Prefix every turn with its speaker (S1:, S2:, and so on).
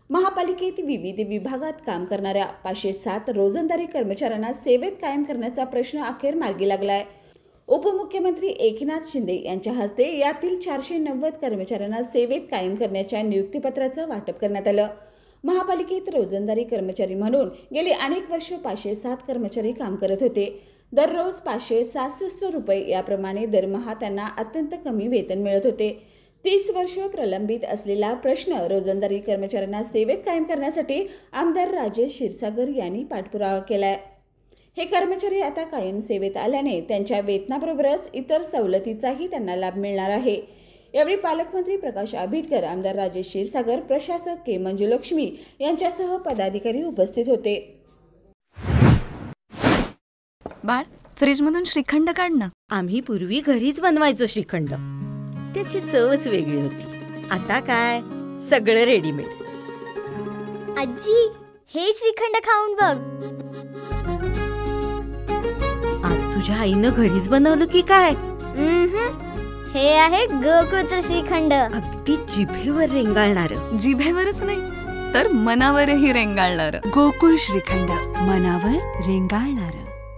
S1: महापालिकेत विविध विभागात काम करणाऱ्या 507 रोजंदारी कर्मचाऱ्यांना सेवेत कायम करण्याचा प्रश्न अखेर मार्गी लागलाय. उपमुख्यमंत्री एकनाथ शिंदे यांच्या हस्ते यातील 490 कर्मचाऱ्यांना सेवेत कायम करण्याच्या नियुक्तीपत्राचं वाटप करण्यात आलं. महापालिकेत रोजंदारी कर्मचारी म्हणून गेली अनेक वर्ष 507 कर्मचारी काम करत होते. दररोज 566 रुपये याप्रमाणे दरमहा त्यांना अत्यंत कमी वेतन मिळत होते. 30 वर्ष प्रलंबित असलेला प्रश्न रोजंदारी कर्मचाऱ्यांना सेवेत कायम करण्यासाठी आमदार राजेश क्षीरसागर यांनी पाठपुरावा केलाय. हे कर्मचारी आता कायम सेवेत आल्याने त्यांच्या वेतनाबरोबरच इतर सवलतीचाही त्यांना लाभ मिळणार आहे. यावेळी पालकमंत्री प्रकाश आंबेडकर, आमदार राजेश क्षीरसागर, प्रशासक के मंजुलक्ष्मी यांच्यासह पदाधिकारी उपस्थित होते.
S2: बाळ, फ्रीजमधून श्रीखंड काढ ना.
S3: आम्ही पूर्वी घरीच बनवायचो श्रीखंड. त्याची चवच वेगळी होती. आता काय सगळं रेडीमेड.
S4: आजी, हे श्रीखंड खाऊन बघ.
S3: आज तुझ्या आईनं घरीच बनवलं की काय?
S4: हे आहे गोकुळचं श्रीखंड.
S3: अगदी जिभेवर रेंगाळणार.
S2: जिभेवरच नाही तर मनावरही रेंगाळणार.
S5: गोकुळ श्रीखंड, मनावर रेंगाळणार.